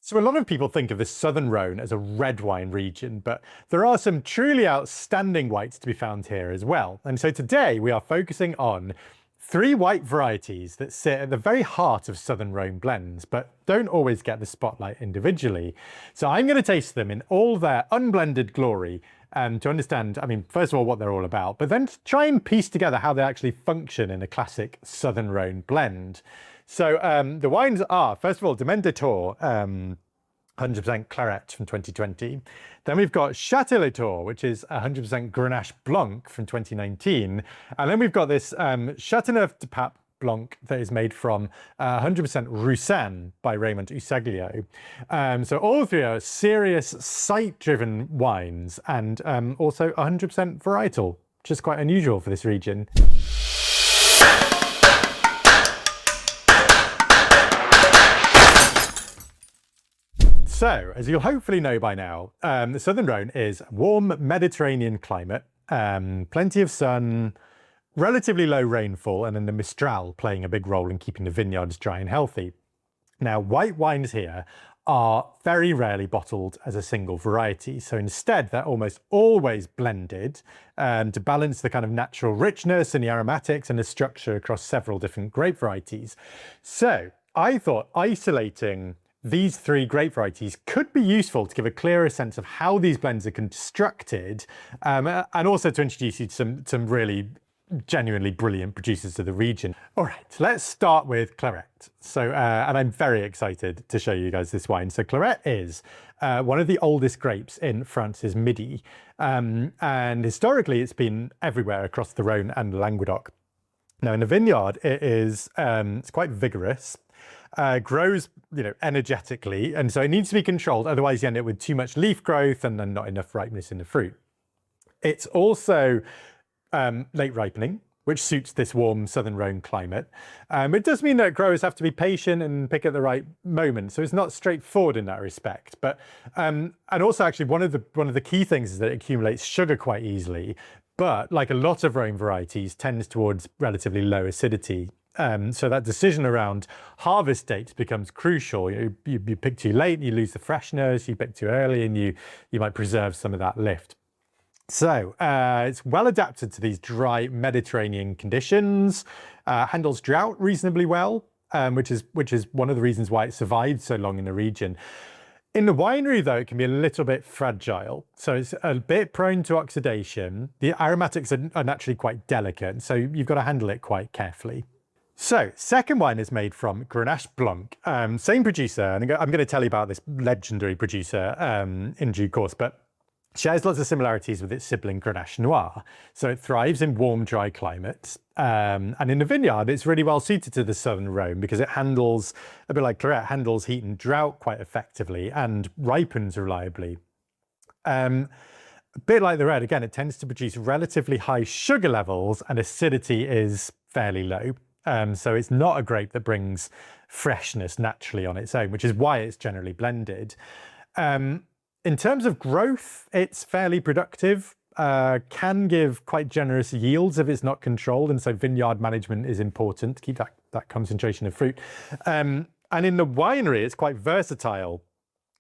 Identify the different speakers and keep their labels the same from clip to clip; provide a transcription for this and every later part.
Speaker 1: So a lot of people think of the southern Rhône as a red wine region, but there are some truly outstanding whites to be found here as well. And so today we are focusing on three white varieties that sit at the very heart of southern Rhône blends, but don't always get the spotlight individually. So I'm going to taste them in all their unblended glory to understand, first of all, what they're all about, but then to try and piece together how they actually function in a classic southern Rhône blend. So the wines are, first of all, Domaine de Tours, 100% Clairette from 2020. Then we've got Châteauneuf, which is 100% Grenache Blanc from 2019. And then we've got this Châteauneuf-du-Pape Blanc that is made from 100% Roussanne by Raymond Usseglio. So all three are serious site-driven wines and also 100% varietal, which is quite unusual for this region. So, as you'll hopefully know by now, the southern Rhône is warm Mediterranean climate, plenty of sun, relatively low rainfall, and then the Mistral playing a big role in keeping the vineyards dry and healthy. Now, white wines here are very rarely bottled as a single variety. So instead, they're almost always blended to balance the kind of natural richness and the aromatics and the structure across several different grape varieties. So I thought isolating these three grape varieties could be useful to give a clearer sense of how these blends are constructed, and also to introduce you to some really genuinely brilliant producers of the region. All right, let's start with Clairette. So, and I'm very excited to show you guys this wine. So Clairette is one of the oldest grapes in France's Midi, and historically it's been everywhere across the Rhône and Languedoc. Now in the vineyard, it's quite vigorous. Grows, energetically, and so it needs to be controlled. Otherwise, you end up with too much leaf growth and then not enough ripeness in the fruit. It's also late ripening, which suits this warm southern Rhône climate. It does mean that growers have to be patient and pick at the right moment, so it's not straightforward in that respect. But and also, actually, one of the key things is that it accumulates sugar quite easily. But like a lot of Rhône varieties, tends towards relatively low acidity. So that decision around harvest dates becomes crucial. You pick too late, you lose the freshness. You pick too early, and you might preserve some of that lift. So it's well adapted to these dry Mediterranean conditions. Handles drought reasonably well, which is one of the reasons why it survived so long in the region. In the winery, though, it can be a little bit fragile. So it's a bit prone to oxidation. The aromatics are naturally quite delicate, so you've got to handle it quite carefully. So, second wine is made from Grenache Blanc, same producer, and I'm going to tell you about this legendary producer in due course, but shares lots of similarities with its sibling Grenache Noir. So it thrives in warm, dry climates, and in the vineyard, it's really well suited to the southern Rhône because it handles, a bit like Clairette, handles heat and drought quite effectively and ripens reliably. A bit like the red, again, it tends to produce relatively high sugar levels and acidity is fairly low. So it's not a grape that brings freshness naturally on its own, which is why it's generally blended. In terms of growth, it's fairly productive, can give quite generous yields if it's not controlled, and so vineyard management is important to keep that concentration of fruit. And in the winery, it's quite versatile.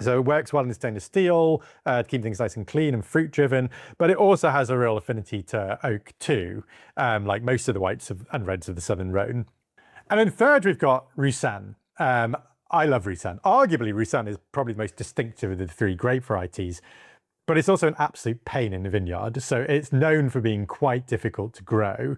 Speaker 1: So it works well in stainless steel to keep things nice and clean and fruit-driven, but it also has a real affinity to oak too, like most of the whites and reds of the southern Rhône. And then third, we've got Roussanne. I love Roussanne. Arguably, Roussanne is probably the most distinctive of the three grape varieties, but it's also an absolute pain in the vineyard. So it's known for being quite difficult to grow.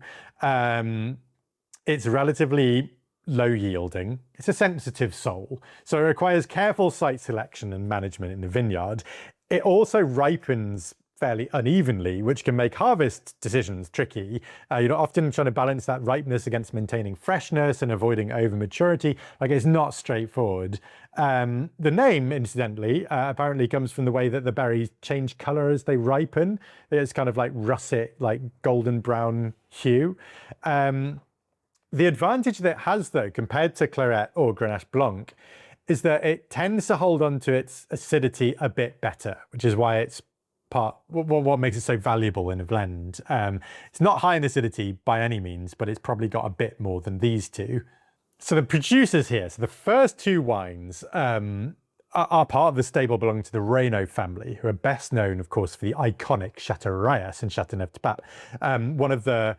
Speaker 1: It's relatively low yielding. It's a sensitive soul, so it requires careful site selection and management in the vineyard. It also ripens fairly unevenly, which can make harvest decisions tricky. You're often trying to balance that ripeness against maintaining freshness and avoiding over maturity. Like, it's not straightforward. The name, incidentally, apparently comes from the way that the berries change color as they ripen. It's kind of like russet, like golden brown hue. The advantage that it has, though, compared to Clairette or Grenache Blanc, is that it tends to hold on to its acidity a bit better, which is why it's what makes it so valuable in a blend. It's not high in acidity by any means, but it's probably got a bit more than these two. So the producers here, so the first two wines are part of the stable belonging to the Reynaud family, who are best known, of course, for the iconic Château Rayas and Châteauneuf-du-Pape, one of the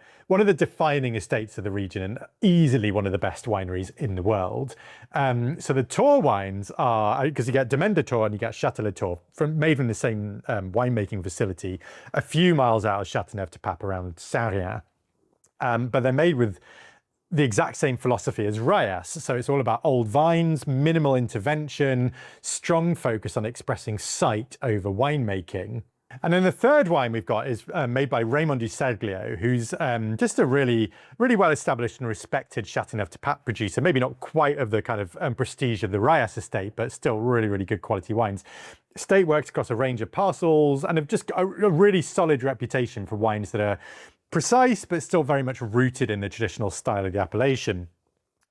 Speaker 1: defining estates of the region and easily one of the best wineries in the world. So the Tour wines are, because you get Domaine de Tour and you get Château Le Tour, made from the same winemaking facility, a few miles out of Châteauneuf-du-Pape around Saint-Rien, but they're made with the exact same philosophy as Rayas. So it's all about old vines, minimal intervention, strong focus on expressing sight over winemaking. And then the third wine we've got is made by Raymond Usseglio, who's just a really well-established and respected Châteauneuf-du-Pape producer, maybe not quite of the kind of prestige of the Rayas estate, but still really good quality wines. Estate works across a range of parcels and have just got a really solid reputation for wines that are precise, but still very much rooted in the traditional style of the appellation.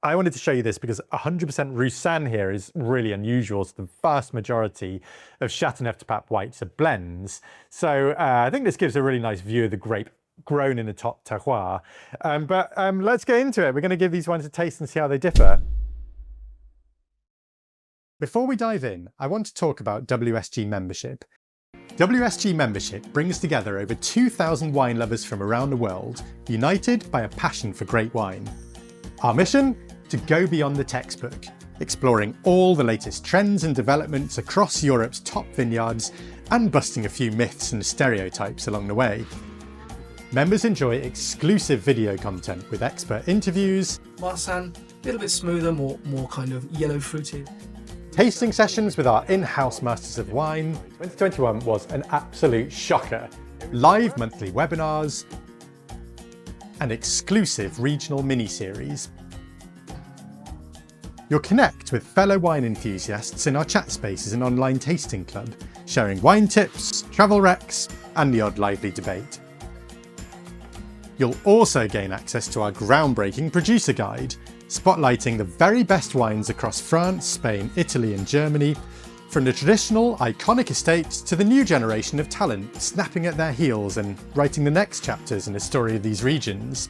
Speaker 1: I wanted to show you this because 100% Roussanne here is really unusual. So the vast majority of Châteauneuf-du-Pape whites are blends. So I think this gives a really nice view of the grape grown in the top terroir. But let's get into it. We're going to give these wines a taste and see how they differ. Before we dive in, I want to talk about WSG membership. WSG membership brings together over 2,000 wine lovers from around the world, united by a passion for great wine. Our mission? To go beyond the textbook, exploring all the latest trends and developments across Europe's top vineyards and busting a few myths and stereotypes along the way. Members enjoy exclusive video content with expert interviews,
Speaker 2: Marsanne, a little bit smoother, more kind of yellow fruity.
Speaker 1: Tasting sessions with our in-house masters of wine. 2021 was an absolute shocker. Live monthly webinars and exclusive regional mini-series. You'll connect with fellow wine enthusiasts in our chat spaces and online tasting club, sharing wine tips, travel recs, and the odd lively debate. You'll also gain access to our groundbreaking producer guide, spotlighting the very best wines across France, Spain, Italy and Germany, from the traditional, iconic estates to the new generation of talent snapping at their heels and writing the next chapters in the story of these regions.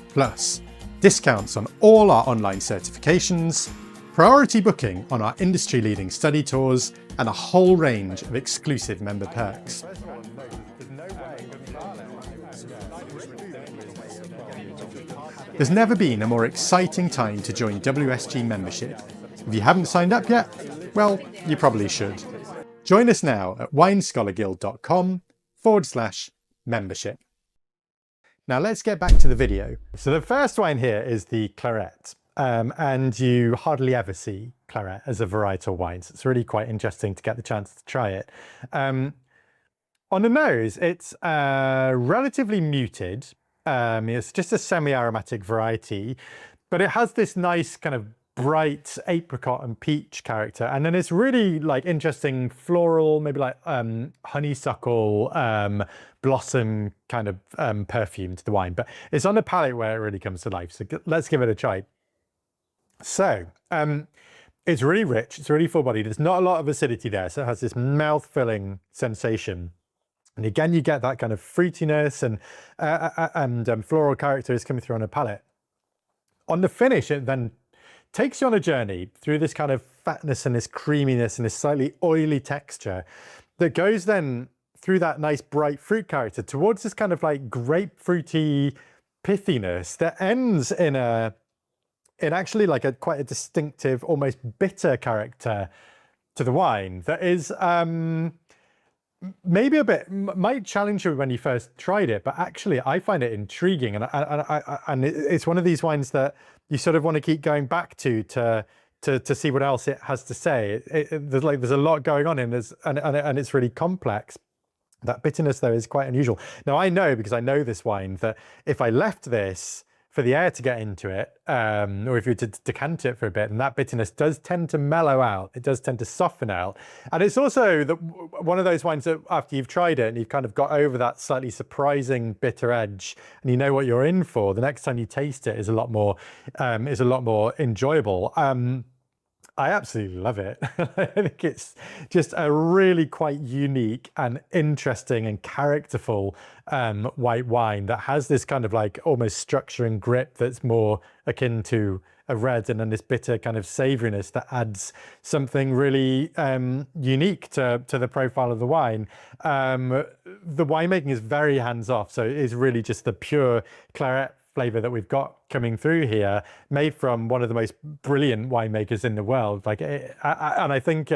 Speaker 1: Plus, discounts on all our online certifications, priority booking on our industry-leading study tours, and a whole range of exclusive member perks. There's never been a more exciting time to join WSG membership. If you haven't signed up yet, well, you probably should. Join us now at winescholarguild.com/membership. Now let's get back to the video. So the first wine here is the Clairette, and you hardly ever see Clairette as a varietal wine. So it's really quite interesting to get the chance to try it. On the nose, it's relatively muted. It's just a semi-aromatic variety, but it has this nice kind of bright apricot and peach character, and then it's really like interesting floral, maybe like honeysuckle, blossom kind of perfume to the wine, but it's on the palate where it really comes to life. So let's give it a try. So it's really rich, it's really full-bodied, there's not a lot of acidity there, so it has this mouth-filling sensation. And again, you get that kind of fruitiness and floral characters coming through on the palate. On the finish, it then takes you on a journey through this kind of fatness and this creaminess and this slightly oily texture that goes then through that nice bright fruit character towards this kind of like grapefruity pithiness that ends in actually like quite a distinctive, almost bitter character to the wine that is maybe a bit, might challenge you when you first tried it, but actually I find it intriguing, and it's one of these wines that you sort of want to keep going back to see what else it has to say. There's a lot going on in this, and it's really complex. That bitterness though is quite unusual. Now I know, because I know this wine, that if I left this for the air to get into it, or if you were to decant it for a bit, and that bitterness does tend to mellow out, it does tend to soften out. And it's also one of those wines that after you've tried it and you've kind of got over that slightly surprising bitter edge and you know what you're in for, the next time you taste it is a lot more enjoyable. I absolutely love it. I think it's just a really quite unique and interesting and characterful white wine that has this kind of like almost structure and grip that's more akin to a red, and then this bitter kind of savouriness that adds something really unique to the profile of the wine. The winemaking is very hands-off, so it is really just the pure Clairette flavor that we've got coming through here, made from one of the most brilliant winemakers in the world. Like, and I think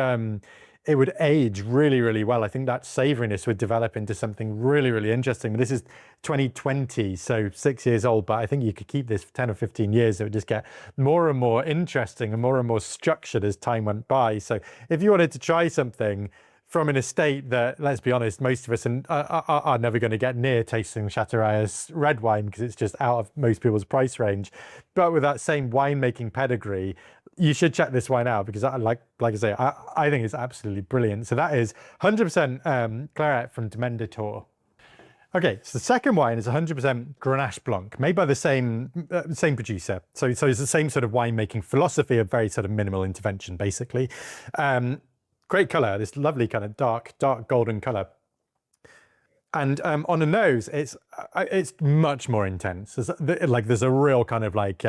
Speaker 1: it would age really, really well. I think that savouriness would develop into something really, really interesting. This is 2020, so 6 years old, but I think you could keep this for 10 or 15 years. It would just get more and more interesting and more structured as time went by. So if you wanted to try something from an estate that, let's be honest, most of us are never going to get near tasting Château Rayas red wine because it's just out of most people's price range. But with that same winemaking pedigree, you should check this wine out because, like I say, I think it's absolutely brilliant. So that is 100% Clairette from Domaine de Tours. Okay, so the second wine is 100% Grenache Blanc, made by the same producer. So it's the same sort of winemaking philosophy of very sort of minimal intervention, basically. Great color, this lovely kind of dark golden color. And on the nose, it's much more intense. There's a real kind of like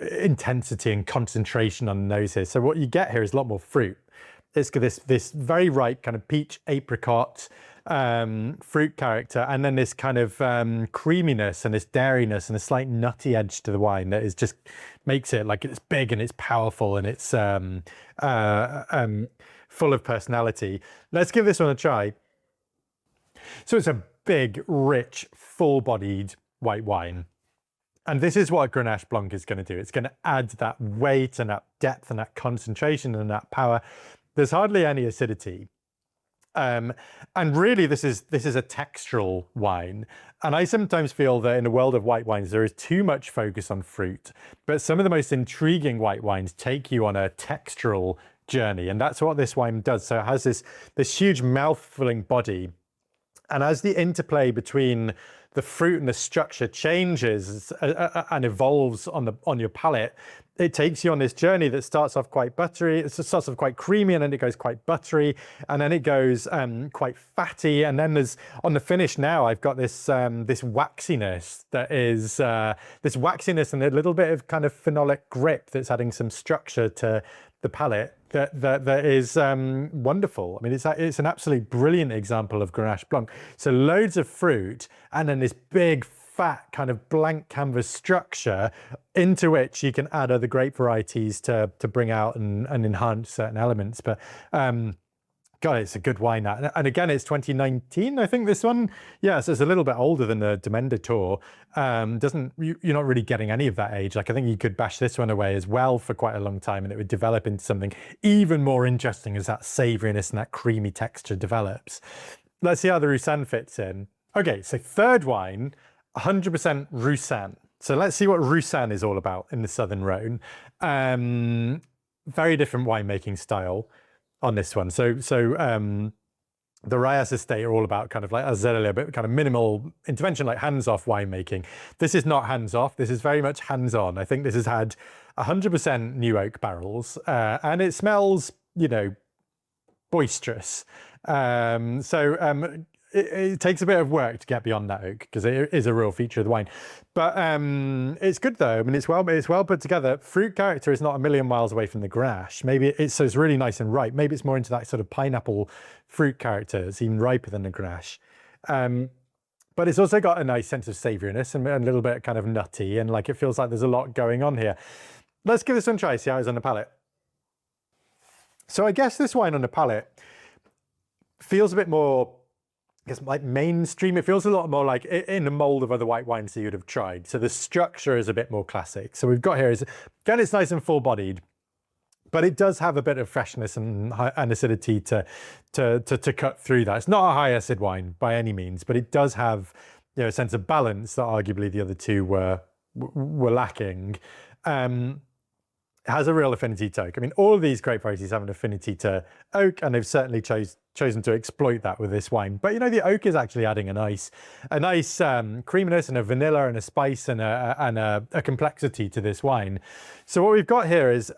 Speaker 1: intensity and concentration on the nose here. So what you get here is a lot more fruit. It's got this very ripe kind of peach apricot fruit character, and then this kind of creaminess and this dairiness and a slight nutty edge to the wine that is just makes it like it's big and it's powerful and it's full of personality. Let's give this one a try. So it's a big, rich, full-bodied white wine. And this is what a Grenache Blanc is going to do. It's going to add that weight and that depth and that concentration and that power. There's hardly any acidity. And really, this is a textural wine. And I sometimes feel that in the world of white wines, there is too much focus on fruit. But some of the most intriguing white wines take you on a textural journey. And that's what this wine does. So it has this huge mouth-filling body. And as the interplay between the fruit and the structure changes and evolves on your palate, it takes you on this journey that starts off quite buttery. It starts off quite creamy, and then it goes quite buttery, and then it goes quite fatty. And then there's on the finish now, I've got this this waxiness that is this waxiness and a little bit of kind of phenolic grip that's adding some structure to the palate that is wonderful. I mean, it's an absolutely brilliant example of Grenache Blanc. So loads of fruit, and then this big, fat kind of blank canvas structure into which you can add other grape varieties to bring out and enhance certain elements. But God, it's a good wine. And again, it's 2019, I think, this one. Yeah, so it's a little bit older than the Domaine de Tours. You're not really getting any of that age. Like, I think you could bash this one away as well for quite a long time, and it would develop into something even more interesting as that savouriness and that creamy texture develops. Let's see how the Roussanne fits in. Okay, so third wine, 100% Roussanne. So let's see what Roussanne is all about in the Southern Rhône. Very different winemaking style on this one. So the Rayas estate are all about kind of like, as I said earlier, a bit kind of minimal intervention, like hands-off winemaking. This is not hands-off. This is very much hands-on. I think this has had 100% new oak barrels, and it smells, you know, boisterous. It takes a bit of work to get beyond that oak because it is a real feature of the wine. But it's good though. I mean, it's well put together. Fruit character is not a million miles away from the Grenache. Maybe it's really nice and ripe. Maybe it's more into that sort of pineapple fruit character. It's even riper than the Grenache. But it's also got a nice sense of savouriness and a little bit kind of nutty, and like it feels like there's a lot going on here. Let's give this one a try, see how it's on the palate. So I guess this wine on the palate feels a bit more, I guess, like mainstream. It feels a lot more like in the mold of other white wines that you'd have tried. So the structure is a bit more classic. So we've got here is, again, it's nice and full-bodied, but it does have a bit of freshness and acidity to cut through that. It's not a high acid wine by any means, but it does have, you know, a sense of balance that arguably the other two were lacking. It has a real affinity to oak. I mean, all of these grape varieties have an affinity to oak, and they've certainly chosen to exploit that with this wine. But you know, the oak is actually adding a nice creaminess and a vanilla and a spice and a complexity to this wine. So what we've got here is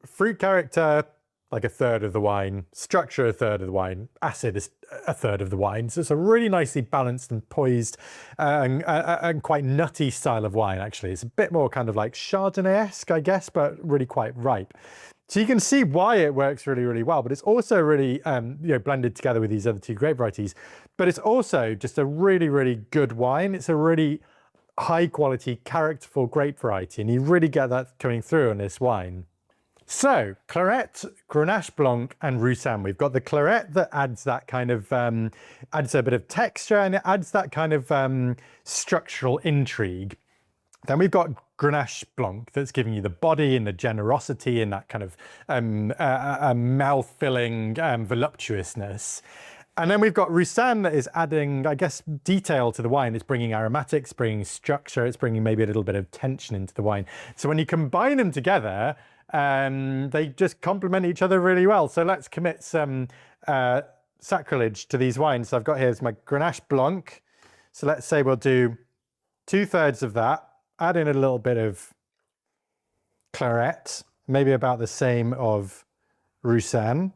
Speaker 1: fruit character, like a third of the wine, structure a third of the wine, acid is a third of the wine. So it's a really nicely balanced and poised and quite nutty style of wine, actually. It's a bit more kind of like Chardonnay-esque, I guess, but really quite ripe. So you can see why it works really, really well, but it's also really blended together with these other two grape varieties. But it's also just a really, really good wine. It's a really high quality, characterful grape variety, and you really get that coming through in this wine. So, Clairette, Grenache Blanc and Roussanne. We've got the Clairette that adds that kind of, adds a bit of texture, and it adds that kind of structural intrigue. Then we've got Grenache Blanc that's giving you the body and the generosity and that kind of mouth-filling voluptuousness. And then we've got Roussanne that is adding, I guess, detail to the wine. It's bringing aromatics, bringing structure, it's bringing maybe a little bit of tension into the wine. So when you combine them together, they just complement each other really well. So let's commit some sacrilege to these wines. So I've got here's my Grenache Blanc. So let's say we'll do 2/3 of that, add in a little bit of Clairette, maybe about the same of Roussanne,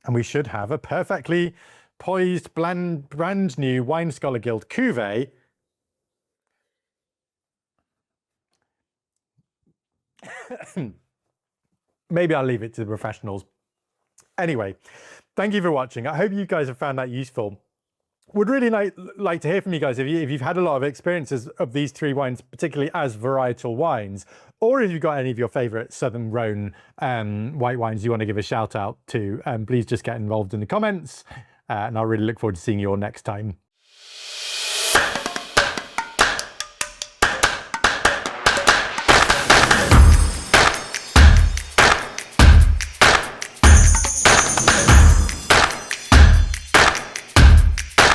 Speaker 1: and we should have a perfectly poised, brand new Wine Scholar Guild cuvee. Maybe I'll leave it to the professionals. Anyway, thank you for watching. I hope you guys have found that useful. Would really like to hear from you guys if you've had a lot of experiences of these three wines, particularly as varietal wines, or if you've got any of your favourite Southern Rhône white wines you want to give a shout out to, please just get involved in the comments, and I'll really look forward to seeing you all next time.